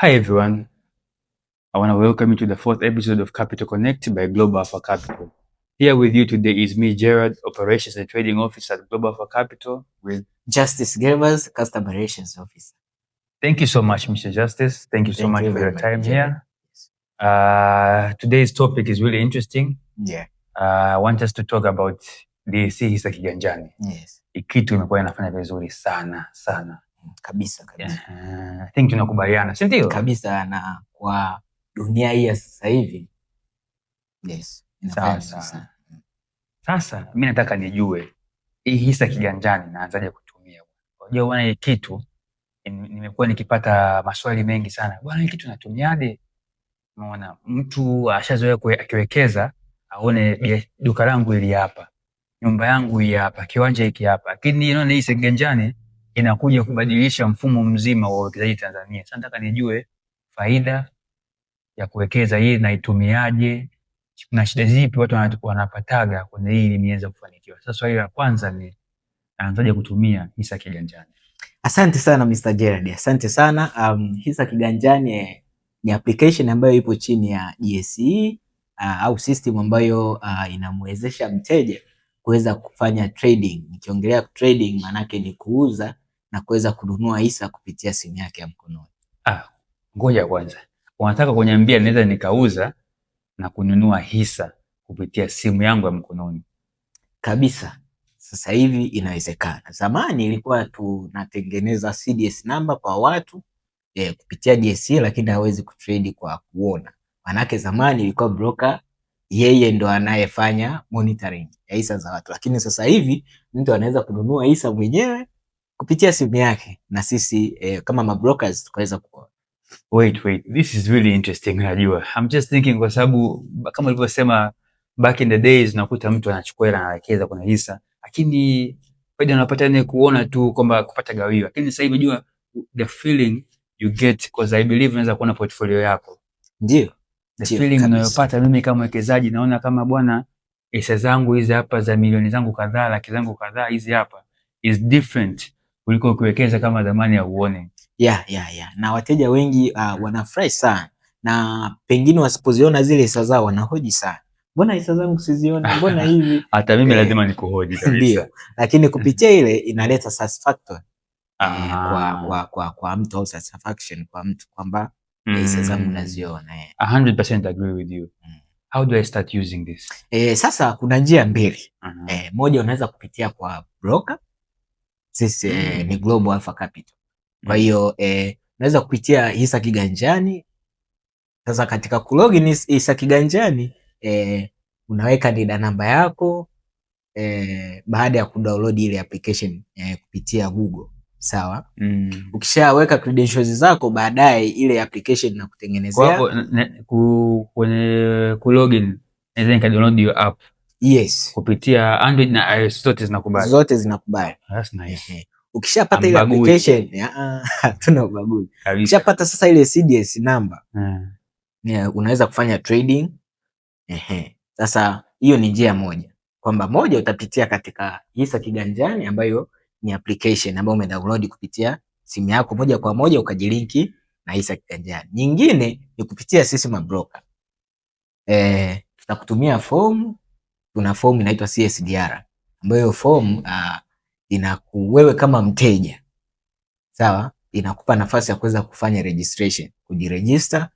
Hi everyone, I want to welcome you to the fourth episode of Capital Connect by Global Alpha Capital. Here with you today is me, Gerard, Operations and Trading Officer at Global Alpha Capital, with Justice Gervas, Customer Relations Officer. Thank you so much, Mr. Justice. Thank you so much for your time here. Today's topic is really interesting. Yeah. I want us to talk about DSE hisa kiganjani. Yes. Kitu imekuwa inafanya vizuri sana. Kabisa. I think tunakubaliana, si ndio? Kabisa, na kwa dunia hii ya sasa hivi. Yes. Sasa mimi nataka nijue hii hisa kiganjani naanzaje kutumia. Unajua bwana, hii kitu nimekuwa nikipata maswali mengi sana. Bwana, hii kitu natumiaje? Unaona, mtu ashazoea akiwekeza aone duka langu hili hapa, nyumba yangu hii hapa, kiwanja hiki hapa. Lakini unaona hii kiganjani inakuja kubadilisha mfumo mzima wa uwekezaji Tanzania. Sasa nataka nijue faida ya kuwekeza hii naitumiaje, na shida zipi watu wanapataga kwenye hili niweze kufanikiwa. Sasa swali la kwanza ni naanzaje kutumia hisa kiganjani? Asante sana Mr. Gerard. Asante sana. Hisa kiganjani ni application ambayo ipo chini ya DSE au system ambayo inamwezesha mteja kuweza kufanya trading. Nikiongelea trading manake ni kuuza na kuweza kununua hisa kupitia simu yake ya mkononi. Ngoja kwanza. Unataka kuniambia naweza nikauza na kununua hisa kupitia simu yangu ya mkononi? Kabisa. Sasa hivi inawezekana. Zamani ilikuwa tunatengeneza CDS number kwa watu kupitia DSE, lakini hawezi kutrade kwa kuona. Manake zamani ilikuwa broker yeye ndo anayefanya monitoring ya hisa za watu, lakini sasa hivi mtu anaweza kununua hisa mwenyewe kupitia simu yake, na sisi kama mabrokers tukaweza kuona. Wait, this is really interesting. Najua I'm just thinking kwa sababu kama ulivyosema back in the days nakuta mtu anachukua hela anawekeza kwenye hisa, lakini faida unapata ni kuona tu kwamba kupata gawio. Lakini sasa hivi unajua the feeling you get, because I believe unaweza kuona portfolio yako. Ndio. The feeling unayopata mimi kama mwekezaji, naona kama bwana, hisa zangu hizi hapa za milioni zangu kadhaa, laki zangu kadhaa hizi hapa is different kuliko kuwekeza kama zamani ya uone. Yeah. Na wateja wengi wanafurahi sana, na pengine wasipoziona zile hisa zao wanahoji sana. Mbona hisa zangu siziona? Mbona hivi? Hata mimi lazima nikuhoji kabisa. Ndio. Lakini kupitia ile inaleta satisfaction kwa mtu, au satisfaction kwa mtu kwamba hisa zangu naziona. 100% agree with you. How do I start using this? Sasa kuna njia mbili. Moja unaweza kupitia kwa broker. Sisi ni Global Alpha Capital. Kwa hiyo unaweza kupitia hisa kiganjani. Sasa katika kulogin hisa kiganjani unaweka NIDA namba yako baada ya kudownload ile application kupitia Google. Sawa? Ukishaweka credentials zako, baadaye ile application inakutengenezea kwenye kulogin, naweza nikadownload your app. Yes. Kupitia Android na iOS zote zinakubali. Zote zinakubali. That's nice. Ukishapata ile application, tuna ubaguzi. Ukishapata sasa ile CDS number, unaweza kufanya trading. Sasa hiyo ni njia moja. Kwamba moja utapitia katika hisa kiganjani ambayo ni application ambayo umedownload kupitia simu yako moja kwa moja ukajilinki na hisa kiganjani. Nyingine ni kupitia sisi mabroker. Tutakutumia form. Tuna form inaitwa CSDR ambayo form wewe kama mteja, sawa, inakupa nafasi ya kuweza kufanya registration, kujiregister,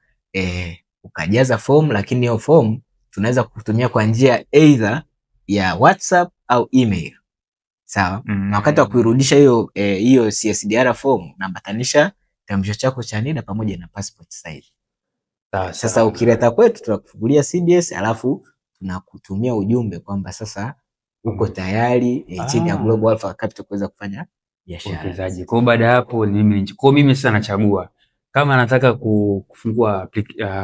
ukajaza form. Lakini hiyo form tunaweza kutumia kwa njia either ya WhatsApp au email, sawa. Na wakati wa kuirudisha hiyo CSDR form unambatanisha kitambulisho chako cha NIDA pamoja na passport size. Sasa ukileta kwetu tutakufungulia CDS, alafu tunakutumia ujumbe kwamba sasa uko tayari chini ya Global Alpha Capital kuweza kufanya biashara. Kwa baada hapo mimi sasa nachagua kama nataka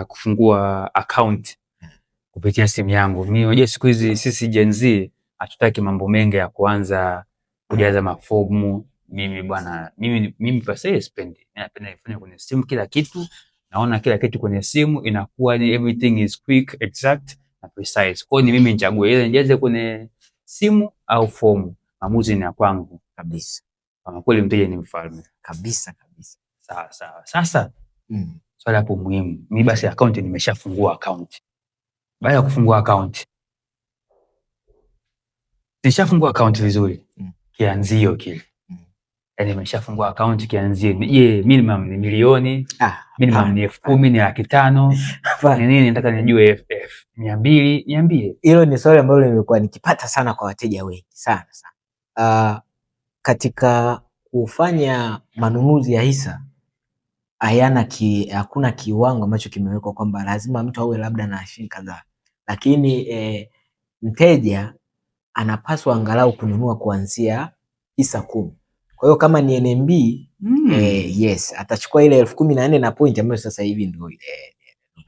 kufungua account kupitia simu yangu. Mimi unajua siku hizi sisi Gen Z hatutaki mambo mengi ya kuanza kujaza mafomu. Mimi pesa sipendi. Napenda kufanya kwenye simu kila kitu. Naona kila kitu kwenye simu inakuwa ni everything is quick, exact na precise. Kwa hiyo mimi nichague ile nijaze kwenye simu au fomu. Maamuzi ni ya kwangu kabisa. Kama kweli mteja ni mfalme. Kabisa. Sawa. Sasa swala hapo muhimu. Mimi basi account nimeshafungua account. Baada ya kufungua account, nishafungua account vizuri. Kianzio kile. Yaani nimeshafungua account kianzio. Je, minimum ni milioni, minimum ni 10,000, ni 500,000. Ni nini nataka nijue 200, niambie. Hilo ni swali ambalo nimekuwa nikipata sana kwa wateja wengi sana sana. Katika kufanya manunuzi ya hisa hakuna kiwango ambacho kimewekwa kwamba lazima mtu awe labda na shilingi kadhaa, lakini mteja anapaswa angalau kununua kuanzia hisa 10. Kwa hiyo kama ni NMB yes, atachukua ile 14,000 na point ambayo sasa hivi ndio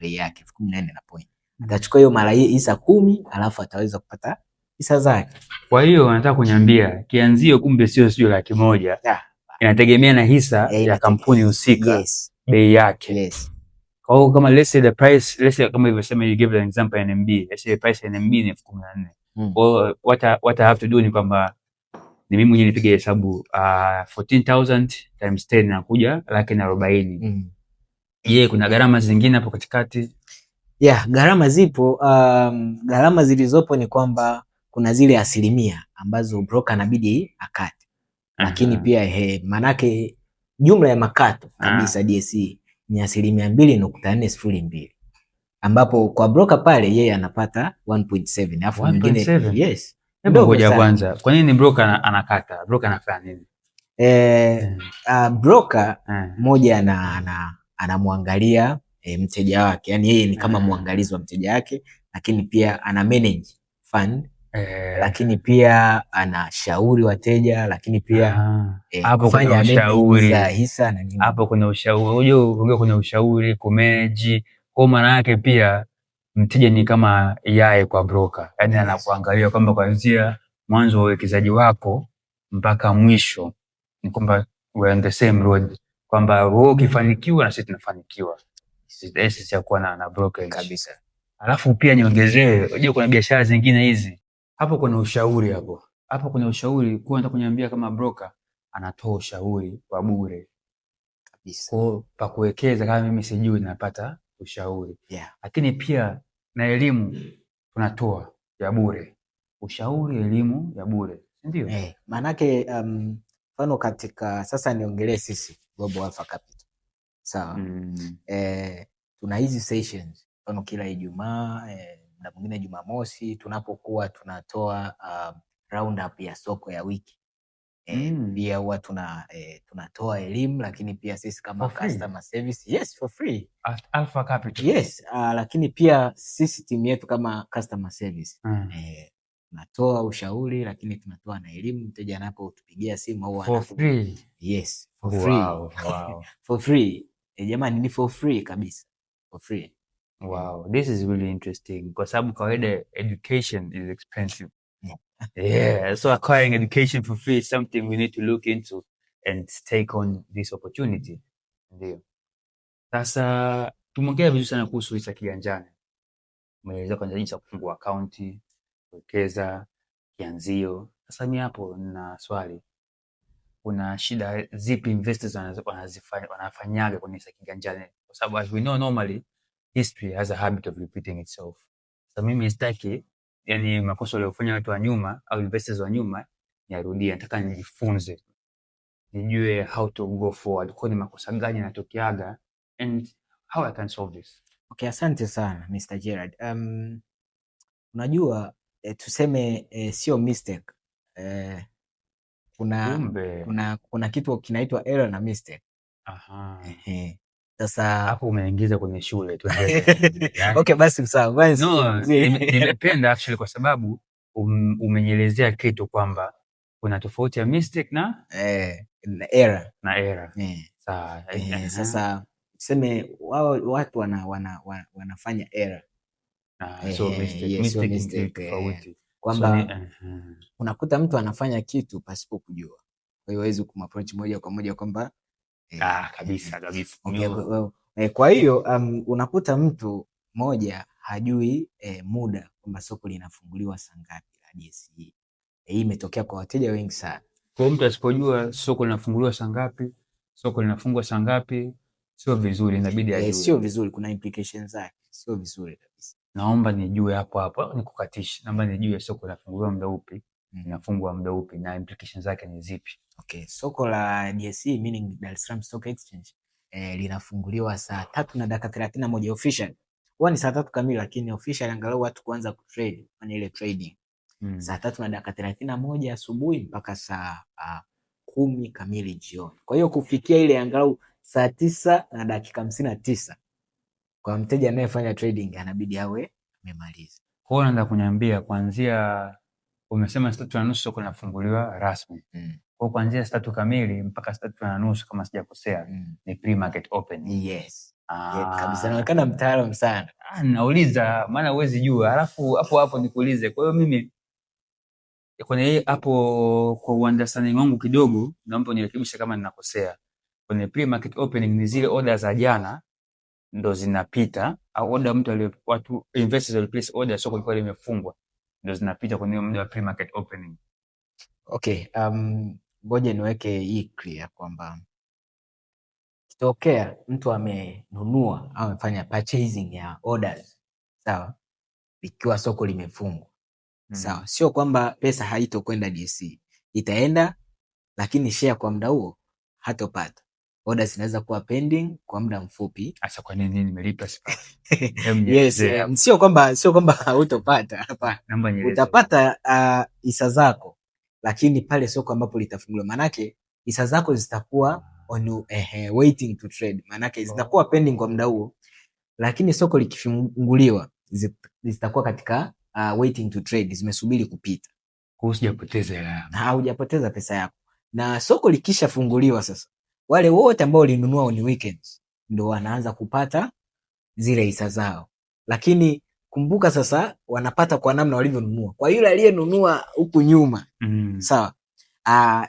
bei yake 14,000 na point. Atachukua hiyo mara hisa 10, alafu ataweza kupata hisa zake. Kwa hiyo nataka kuniambia kianzio kumbe sio 100,000. Inategemea na hisa ya kampuni husika. Yes. Bei yake. Yes. Kwa hiyo kama let's say the price, let's say kama ilivyosema, you give an example ya NMB, let's say the price ya NMB ni 14,000. Kwa hiyo what I have to do ni kwamba ni mimi mwenyewe nipige hesabu 14,000 times 10 inakuja 140,000. Je, kuna gharama zingine hapo katikati? Yeah, gharama zipo. Gharama zilizopo ni kwamba kuna zile asilimia ambazo broker anabidi akate. Lakini pia manake jumla ya makato kabisa DSE ni 2.402, ambapo kwa broker pale yeye anapata 1.7, alafu mwingine yes. Hebu ngoja kwanza, kwa nini broker anakata? Broker anafanya nini? Broker moja anamwangalia mteja wake, yani yeye ni kama mwangalizi wa mteja wake, lakini pia ana manage fund, lakini pia anashauri wateja, lakini pia hapo kuna ushauri hisa na nini. Hapo kuna ushauri, unajua kuna ushauri kumanage. Kwa maana yake pia mteja ni kama yai kwa broker, yani anakuangalia kwamba kuanzia mwanzo wa uwekezaji wako mpaka mwisho ni kwamba we on the same road, kwamba wewe ukifanikiwa na sisi tunafanikiwa. Sisi ya kuwa na broker kabisa. Alafu pia niongezee, unajua kuna biashara zingine hizi, hapo kuna ushauri hapo kuna ushauri. Kwa nataka kuniambia kama broker anatoa ushauri kwa bure kabisa. Kwa pa kuwekeza kama mimi sijui napata ushauri. Lakini pia na elimu tunatoa ya bure. Ushauri, elimu ya bure. Ndio. Manake mfano katika sasa niongelee sisi Global Alpha Capital. Sawa. Tuna hizi sessions mfano kila Ijumaa na mwingine Jumamosi tunapokuwa tunatoa round up ya soko ya wiki. Pia huwa tunatoa elimu, lakini pia sisi kama customer service, yes, for free. Alpha Capital. Yes, lakini pia sisi timu yetu kama customer service tunatoa ushauri, lakini tunatoa na elimu. Mteja anapotupigia simu au for free. Yes, for free. Wow. For free. Jamani, ni for free kabisa. For free. Wow, this is really interesting. Kwa sababu kawaida education is expensive. Yeah, so acquiring education for free is something we need to look into and take on this opportunity. Ndio. Sasa tumeongea vizuri sana kuhusu hisa kiganjani. Umeeleza kwanza jinsi ya kufungua akaunti, kuwekeza, kianzio. Sasa mimi hapo nina swali. Kuna shida zipi investors wanafanyaga kwenye hisa kiganjani? Kwa sababu as we know normally history has a habit of repeating itself. Sasa mimi sitaki yani makosa waliofanya watu wa nyuma au investors wa nyuma yarudie. Nataka nijifunze, nijue how to go forward, kwa ni makosa gani yanatokeaga and how I can solve this. Okay, asante sana Mr. Gerald. Unajua tuseme sio mistake. Kuna kitu kinaitwa error na mistake. Sasa hapo umeingiza kwenye shule tu. Okay, basi sawa. No, nimependa actually kwa sababu umenielezea kitu kwamba kuna tofauti ya mistake na error. Sawa. Sasa tuseme watu wanafanya error. So mistake tofauti. Kwamba unakuta mtu anafanya kitu pasipo kujua. Kwa hiyo huwezi kumapproach moja kwa moja kwamba kabisa. Okay, kwa hiyo unakuta mtu moja hajui muda kwamba soko linafunguliwa saa ngapi la DSE. Hii imetokea kwa wateja wengi sana. Kwa mtu asipojua soko linafunguliwa saa ngapi, soko linafungwa saa ngapi, Sio vizuri, inabidi ajue. Sio vizuri, kuna implications zake, sio vizuri kabisa. Naomba nijue hapo nikukatishe. Naomba nijue soko linafunguliwa muda upi, linafungwa muda upi na implications zake ni zipi? Okay, soko la DSE meaning Dar es Salaam Stock Exchange linafunguliwa saa 3:31 official. Huwa ni saa 3 kamili, lakini official angalau watu kuanza kutrade, kufanya ile trading. Saa 3:31 asubuhi mpaka saa 10 kamili jioni. Kwa hiyo kufikia ile angalau saa 9:59 kwa mteja anayefanya trading anabidi awe amemaliza. Kwa hiyo naenda kuniambia kuanzia, umesema saa 3:30 soko linafunguliwa rasmi. Kwa kuanzia saa 3 kamili mpaka saa 3:30 kama sijakosea ni pre-market opening. Yes. Kabisa, naonekana mtaalamu sana. Nauliza maana huwezi jua. Alafu hapo nikuulize. Kwa hiyo mimi kwenye hapo kwa understanding wangu kidogo, naomba nirekebishe kama ninakosea. Kwenye pre-market opening ni zile order za jana ndo zinapita, au order watu investors wali place order, soko lilikuwa limefungwa, ndo zinapita kwenye muda wa pre-market opening. Okay, ngoja niweke hii clear kwamba kitokea mtu amenunua au amefanya purchasing ya orders, sawa, ikiwa soko limefungwa, sawa, sio kwamba pesa haitokwenda DSE, itaenda, lakini share kwa muda huo hatopata. Orders zinaweza kuwa pending kwa muda mfupi. Asa kwa nini nimelipa sipati? Yes, sio kwamba hautopata, hapana. Utapata hisa zako, lakini pale soko ambapo litafunguliwa, manake hisa zako zitakuwa on waiting to trade, manake zitakuwa pending kwa muda huo, lakini soko likifunguliwa zitakuwa katika waiting to trade, zimesubiri kupita. Hujapoteza hela yako. Hujapoteza pesa yako. Na soko likishafunguliwa sasa, wale wote ambao walinunua on weekends ndo wanaanza kupata zile hisa zao, lakini kumbuka sasa wanapata kwa namna walivyonunua. Kwa yule aliyenunua huku nyuma, sawa,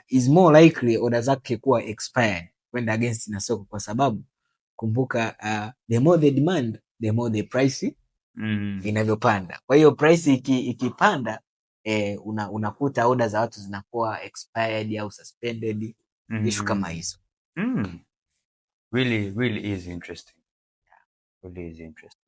is more likely order zake kuwa expired, kwenda against na soko, kwa sababu kumbuka the more the demand, the more the price inavyopanda. Kwa hiyo price ikipanda, unakuta order za watu zinakuwa expired au suspended, issue kama hizo. Really is interesting. Really is interesting.